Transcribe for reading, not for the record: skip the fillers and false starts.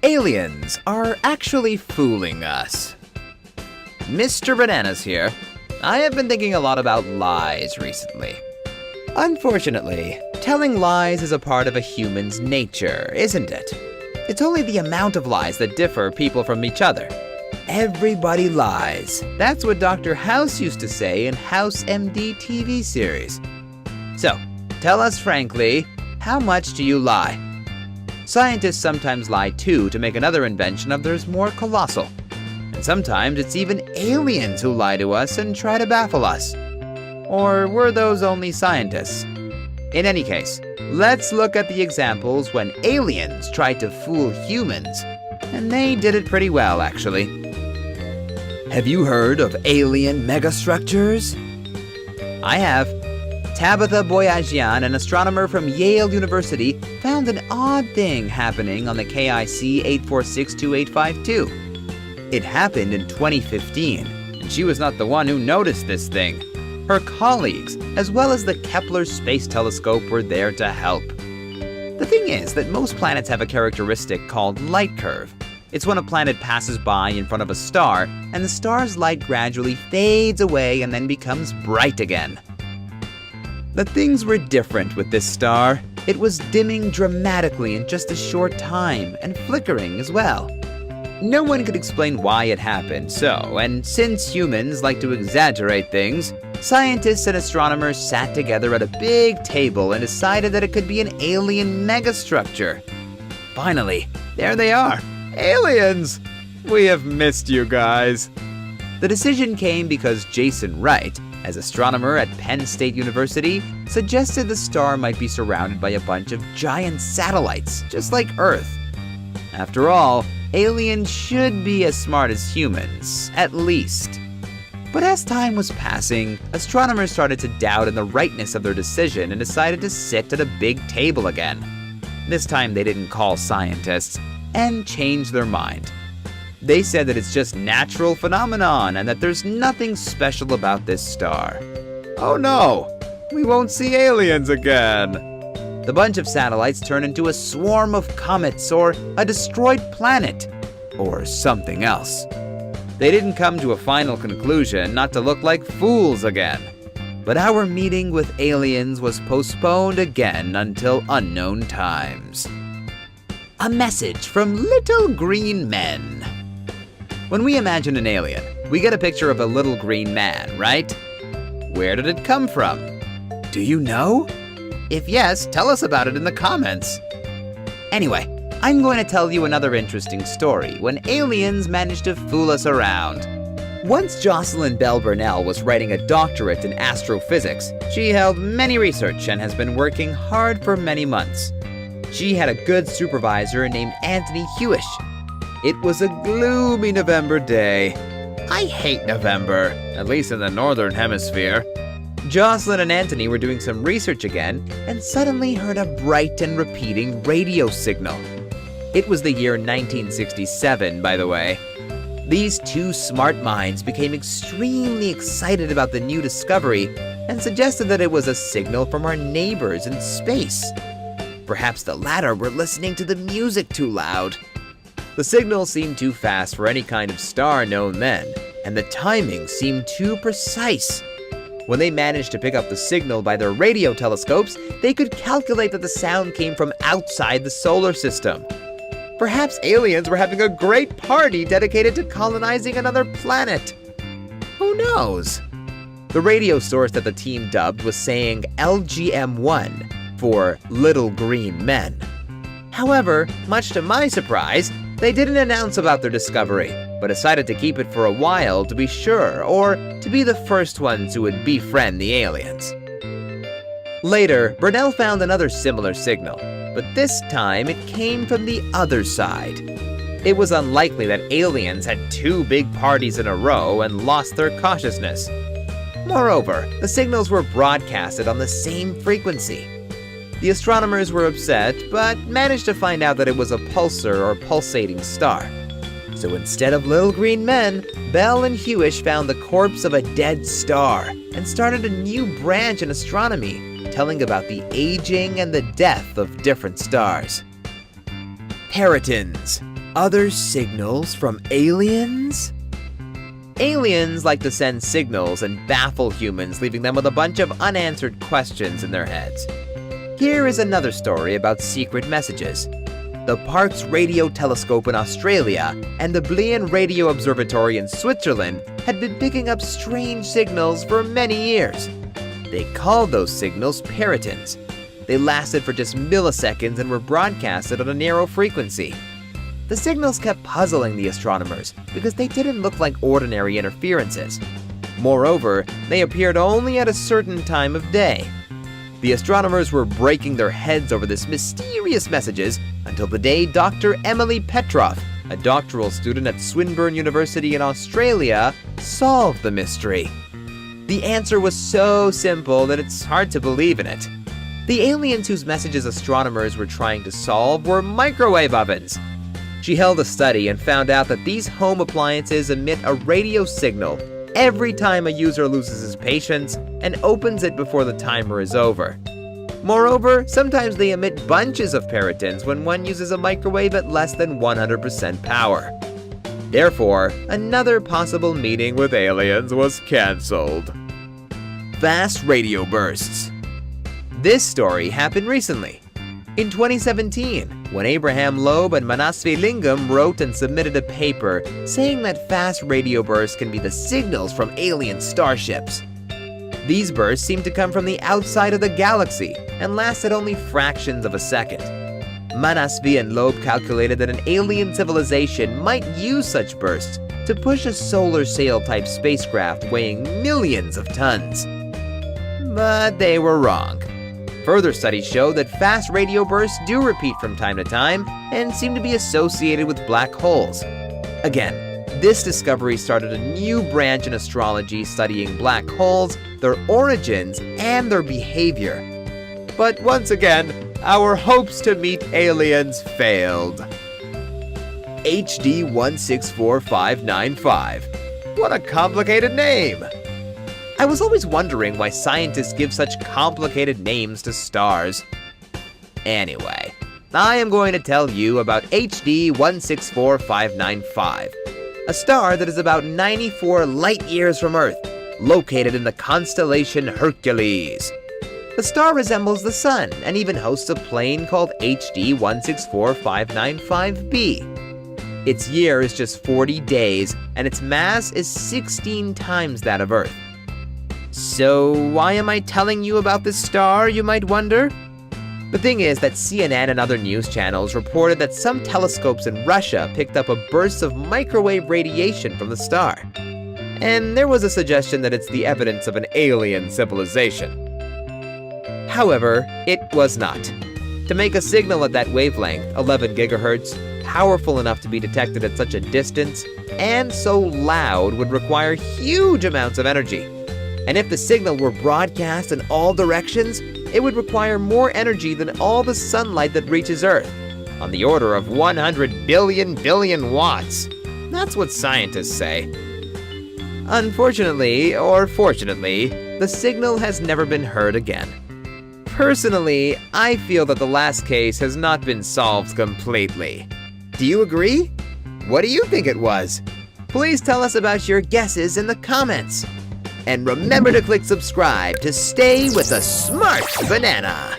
Aliens are actually fooling us. Mr. Bananas here. I have been thinking a lot about lies recently. Unfortunately, telling lies is a part of a human's nature, isn't it? It's only the amount of lies that differ people from each other. Everybody lies. That's what Dr. House used to say in House M.D. TV series. So, tell us frankly, how much do you lie? Scientists sometimes lie too to make another invention of theirs more colossal. And sometimes it's even aliens who lie to us and try to baffle us. Or were those only scientists? In any case, let's look at the examples when aliens tried to fool humans. And they did it pretty well, actually. Have you heard of alien megastructures? I have. Tabitha Boyajian, an astronomer from Yale University, found an odd thing happening on the KIC 8462852. It happened in 2015, and she was not the one who noticed this thing. Her colleagues, as well as the Kepler Space Telescope, were there to help. The thing is that most planets have a characteristic called light curve. It's when a planet passes by in front of a star, and the star's light gradually fades away and then becomes bright again. But things were different with this star. It was dimming dramatically in just a short time, and flickering as well. No one could explain why it happened, and since humans like to exaggerate things, scientists and astronomers sat together at a big table and decided that it could be an alien megastructure. Finally, there they are. Aliens! We have missed you guys. The decision came because Jason Wright, as astronomer at Penn State University, suggested the star might be surrounded by a bunch of giant satellites, just like Earth. After all, aliens should be as smart as humans, at least. But as time was passing, astronomers started to doubt in the rightness of their decision and decided to sit at a big table again. This time they didn't call scientists, and changed their mind. They said that it's just natural phenomenon and that there's nothing special about this star. Oh no, we won't see aliens again. The bunch of satellites turned into a swarm of comets or a destroyed planet, or something else. They didn't come to a final conclusion not to look like fools again. But our meeting with aliens was postponed again until unknown times. A message from little green men. When we imagine an alien, we get a picture of a little green man, right? Where did it come from? Do you know? If yes, tell us about it in the comments. Anyway, I'm going to tell you another interesting story when aliens managed to fool us around. Once Jocelyn Bell Burnell was writing a doctorate in astrophysics, she held many research and has been working hard for many months. She had a good supervisor named Anthony Hewish. It was a gloomy November day. I hate November, at least in the northern hemisphere. Jocelyn and Anthony were doing some research again and suddenly heard a bright and repeating radio signal. It was the year 1967, by the way. These two smart minds became extremely excited about the new discovery and suggested that it was a signal from our neighbors in space. Perhaps the latter were listening to the music too loud. The signal seemed too fast for any kind of star known then, and the timing seemed too precise. When they managed to pick up the signal by their radio telescopes, they could calculate that the sound came from outside the solar system. Perhaps aliens were having a great party dedicated to colonizing another planet. Who knows? The radio source that the team dubbed was saying LGM-1 for Little Green Men. However, much to my surprise, they didn't announce about their discovery, but decided to keep it for a while to be sure, or to be the first ones who would befriend the aliens. Later, Burnell found another similar signal, but this time it came from the other side. It was unlikely that aliens had two big parties in a row and lost their cautiousness. Moreover, the signals were broadcasted on the same frequency. The astronomers were upset, but managed to find out that it was a pulsar or pulsating star. So instead of little green men, Bell and Hewish found the corpse of a dead star and started a new branch in astronomy, telling about the aging and the death of different stars. Parrotons. Other signals from aliens? Aliens like to send signals and baffle humans, leaving them with a bunch of unanswered questions in their heads. Here is another story about secret messages. The Parkes Radio Telescope in Australia and the Blian Radio Observatory in Switzerland had been picking up strange signals for many years. They called those signals parrotons. They lasted for just milliseconds and were broadcasted on a narrow frequency. The signals kept puzzling the astronomers because they didn't look like ordinary interferences. Moreover, they appeared only at a certain time of day. The astronomers were breaking their heads over this mysterious messages until the day Dr. Emily Petroff, a doctoral student at Swinburne University in Australia, solved the mystery. The answer was so simple that it's hard to believe in it. The aliens whose messages astronomers were trying to solve were microwave ovens. She held a study and found out that these home appliances emit a radio signal every time a user loses his patience and opens it before the timer is over. Moreover, sometimes they emit bunches of parrotons when one uses a microwave at less than 100% power. Therefore, another possible meeting with aliens was cancelled. Fast radio bursts. This story happened recently. In 2017, when Abraham Loeb and Manasvi Lingam wrote and submitted a paper saying that fast radio bursts can be the signals from alien starships. These bursts seem to come from the outside of the galaxy and lasted only fractions of a second. Manasvi and Loeb calculated that an alien civilization might use such bursts to push a solar sail-type spacecraft weighing millions of tons. But they were wrong. Further studies show that fast radio bursts do repeat from time to time and seem to be associated with black holes. Again, this discovery started a new branch in astrology studying black holes, their origins, and their behavior. But once again, our hopes to meet aliens failed. HD 164595. What a complicated name! I was always wondering why scientists give such complicated names to stars. Anyway, I am going to tell you about HD 164595, a star that is about 94 light-years from Earth, located in the constellation Hercules. The star resembles the Sun and even hosts a plane called HD 164595b. Its year is just 40 days, and its mass is 16 times that of Earth. So why am I telling you about this star, you might wonder? The thing is that CNN and other news channels reported that some telescopes in Russia picked up a burst of microwave radiation from the star. And there was a suggestion that it's the evidence of an alien civilization. However, it was not. To make a signal at that wavelength, 11 gigahertz, powerful enough to be detected at such a distance, and so loud would require huge amounts of energy. And if the signal were broadcast in all directions, it would require more energy than all the sunlight that reaches Earth, on the order of 100 billion watts. That's what scientists say. Unfortunately, or fortunately, the signal has never been heard again. Personally, I feel that the last case has not been solved completely. Do you agree? What do you think it was? Please tell us about your guesses in the comments. And remember to click subscribe to stay with the smart banana.